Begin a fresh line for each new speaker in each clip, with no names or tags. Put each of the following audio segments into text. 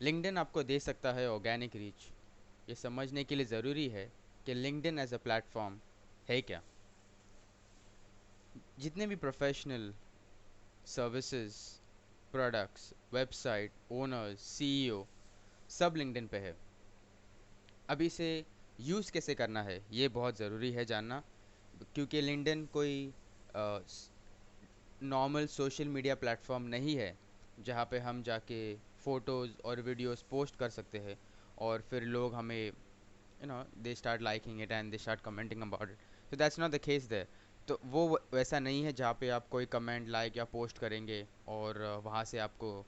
LinkedIn आपको दे सकता है ऑर्गेनिक रीच। ये समझने के लिए ज़रूरी है कि लिंक्डइन एज अ प्लेटफॉर्म है क्या। जितने भी professional services, products, website owners, CEO, सब लिंक्डइन पे है। अब इसे यूज़ कैसे करना है ये बहुत ज़रूरी है जानना, क्योंकि लिंक्डइन कोई नॉर्मल सोशल मीडिया प्लेटफॉर्म नहीं है जहाँ पे हम जाके फ़ोटोज़ और वीडियोस पोस्ट कर सकते हैं और फिर लोग हमें they start liking it and they start commenting about it. So that's not the case there. तो वो वैसा नहीं है जहाँ पे आप कोई कमेंट, लाइक या पोस्ट करेंगे और वहाँ से आपको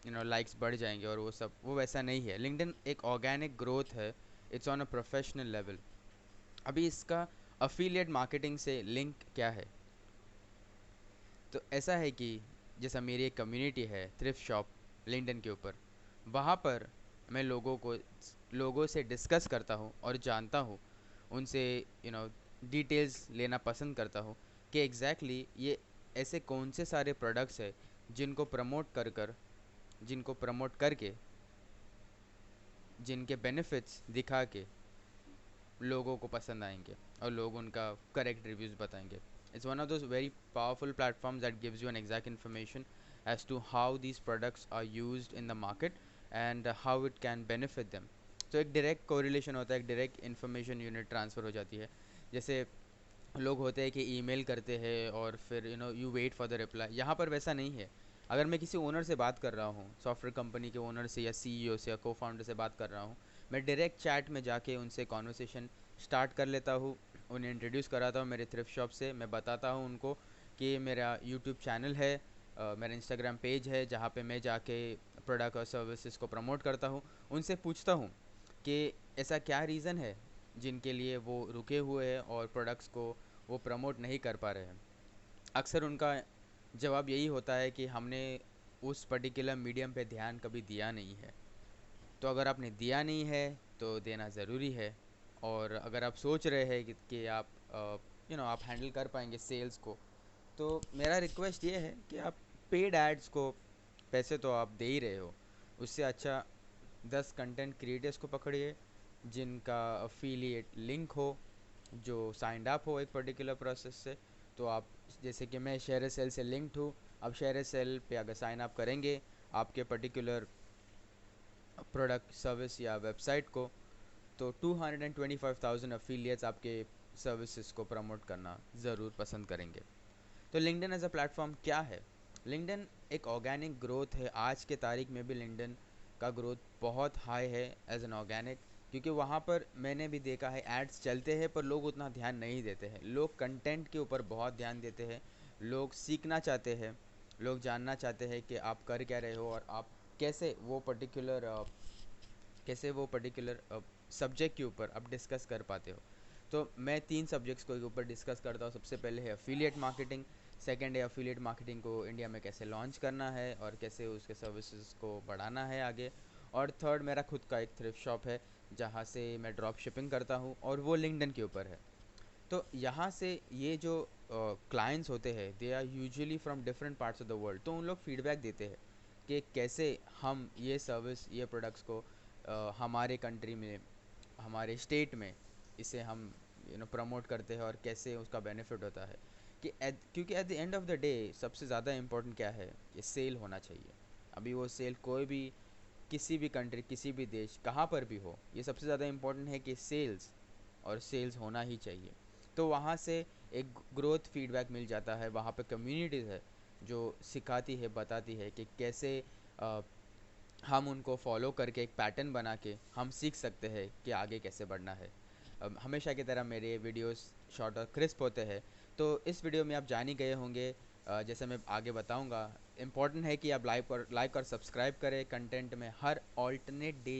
लाइक्स बढ़ जाएंगे और वो सब, वो वैसा नहीं है। लिंक्डइन एक ऑर्गेनिक ग्रोथ है। It's on a professional level. अभी इसका अफिलिएट मार्केटिंग से लिंक क्या है? तो ऐसा है कि जैसा मेरी एक कम्युनिटी है थ्रिफ्ट शॉप लिंक्डइन के ऊपर, वहाँ पर मैं लोगों से डिस्कस करता हूँ और जानता हूँ उनसे, डिटेल्स लेना पसंद करता हूँ कि एग्जैक्टली ये ऐसे कौन से सारे प्रोडक्ट्स है जिनको प्रमोट करके, जिनके बेनिफिट्स दिखा के लोगों को पसंद आएंगे और लोग उनका करेक्ट रिव्यूज़ बताएंगे। It's one of those very powerful platforms that gives you an exact information as to how these products are used in the market and how it can benefit them. तो एक direct correlation होता है, एक direct information unit transfer हो जाती है। जैसे लोग होते हैं कि ईमेल करते हैं और फिर you wait for the reply. यहाँ पर वैसा नहीं है। अगर मैं किसी ओनर से बात कर रहा हूँ, सॉफ्टवेयर कंपनी के ओनर से या सीईओ से या को फाउंडर से बात कर रहा हूँ, मैं डायरेक्ट चैट में जाके उनसे कॉन्वर्सेशन स्टार्ट कर लेता हूँ। उन्हें इंट्रोड्यूस कराता हूँ मेरे थ्रिफ्ट शॉप से। मैं बताता हूँ उनको कि मेरा यूट्यूब चैनल है, मेरा इंस्टाग्राम पेज है जहाँ पे मैं जाके प्रोडक्ट और सर्विसेज को प्रमोट करता हूँ। उनसे पूछता हूँ कि ऐसा क्या रीज़न है जिनके लिए वो रुके हुए हैं और प्रोडक्ट्स को वो प्रमोट नहीं कर पा रहे हैं। अक्सर उनका जवाब यही होता है कि हमने उस पर्टिकुलर मीडियम पे ध्यान कभी दिया नहीं है। तो अगर आपने दिया नहीं है तो देना ज़रूरी है। और अगर आप सोच रहे हैं कि आप आप हैंडल कर पाएंगे सेल्स को, तो मेरा रिक्वेस्ट ये है कि आप पेड एड्स को, पैसे तो आप दे ही रहे हो, उससे अच्छा 10 कंटेंट क्रिएटर्स को पकड़िए जिनका अफिलिएट लिंक हो, जो साइंड अप हो एक पर्टिकुलर प्रोसेस से। तो आप, जैसे कि मैं शेयर सेल से लिंक्ड हूँ, अब शेयर सेल पे अगर साइन अप करेंगे आपके पर्टिकुलर प्रोडक्ट, सर्विस या वेबसाइट को, तो 225,000 अफिलिएट्स आपके सर्विसेज को प्रमोट करना ज़रूर पसंद करेंगे। तो लिंक्डइन एज अ प्लेटफॉर्म क्या है? लिंक्डइन एक ऑर्गेनिक ग्रोथ है। आज के तारीख में भी लिंक्डइन का ग्रोथ बहुत हाई है एज एन ऑर्गेनिक, क्योंकि वहाँ पर मैंने भी देखा है एड्स चलते हैं पर लोग उतना ध्यान नहीं देते हैं। लोग कंटेंट के ऊपर बहुत ध्यान देते हैं। लोग सीखना चाहते हैं, लोग जानना चाहते हैं कि आप कर क्या रहे हो और आप कैसे वो पर्टिकुलर सब्जेक्ट के ऊपर आप डिस्कस कर पाते हो। तो मैं 3 सब्जेक्ट्स को के ऊपर डिस्कस करता हूँ। सबसे पहले है अफिलिएट मार्केटिंग, सेकंड है अफिलिएट मार्केटिंग को इंडिया में कैसे लॉन्च करना है और कैसे उसके सर्विसेज को बढ़ाना है आगे, और थर्ड मेरा खुद का एक थ्रिफ्ट शॉप है जहाँ से मैं ड्रॉप शिपिंग करता हूँ और वो लिंक्डइन के ऊपर है। तो यहाँ से ये जो क्लाइंट्स होते हैं they are usually from different parts of the world, तो उन लोग फीडबैक देते हैं कि कैसे हम ये सर्विस, ये प्रोडक्ट्स को हमारे कंट्री में, हमारे स्टेट में इसे हम प्रमोट करते हैं और कैसे उसका बेनिफिट होता है। क्योंकि at the end of the day सबसे ज़्यादा इम्पोर्टेंट क्या है, ये सेल होना चाहिए। अभी वो सेल कोई भी, किसी भी कंट्री, किसी भी देश, कहाँ पर भी हो, ये सबसे ज़्यादा इम्पोर्टेंट है कि सेल्स, और सेल्स होना ही चाहिए। तो वहाँ से एक ग्रोथ फीडबैक मिल जाता है। वहाँ पे कम्युनिटीज़ है जो सिखाती है, बताती है कि कैसे अ, हम उनको फॉलो करके एक पैटर्न बना के हम सीख सकते हैं कि आगे कैसे बढ़ना है। हमेशा की तरह मेरे वीडियोस शॉर्ट और क्रिस्प होते हैं। तो इस वीडियो में आप जान ही गए होंगे, जैसे मैं आगे बताऊंगा, इम्पॉर्टेंट है कि आप लाइक और सब्सक्राइब करें। कंटेंट में हर ऑल्टरनेट डे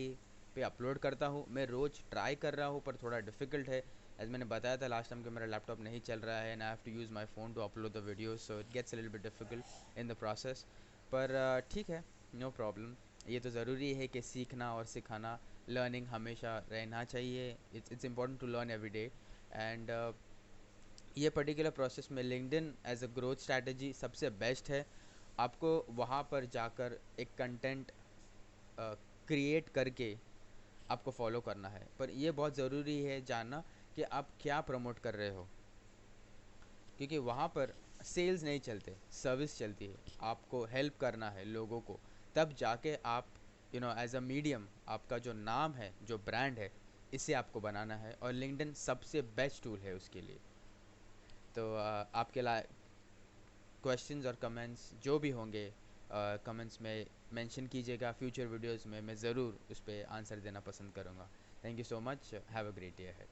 पे अपलोड करता हूँ। मैं रोज़ ट्राई कर रहा हूँ पर थोड़ा डिफ़िकल्ट है। एज मैंने बताया था लास्ट टाइम कि मेरा लैपटॉप नहीं चल रहा है and I have to use my phone to upload the video, so it gets a little bit difficult in the process. पर ठीक है, नो प्रॉब्लम। ये तो ज़रूरी है कि सीखना और सिखाना, लर्निंग हमेशा रहना चाहिए। It's important to learn every day. And ये पर्टिकुलर प्रोसेस में LinkedIn as a growth strategy सबसे बेस्ट है। आपको वहाँ पर जाकर एक कंटेंट क्रिएट करके आपको फॉलो करना है, पर ये बहुत ज़रूरी है जानना कि आप क्या प्रमोट कर रहे हो, क्योंकि वहाँ पर सेल्स नहीं चलते, सर्विस चलती है। आपको हेल्प करना है लोगों को, तब जाके आप एज अ मीडियम आपका जो नाम है, जो ब्रांड है, इसे आपको बनाना है, और लिंक्डइन सबसे बेस्ट टूल है उसके लिए। तो आपके क्वेश्चंस और कमेंट्स जो भी होंगे कमेंट्स में मेंशन कीजिएगा। फ्यूचर वीडियोस में मैं ज़रूर उस पर आंसर देना पसंद करूँगा। Thank you so much, have a great day ahead.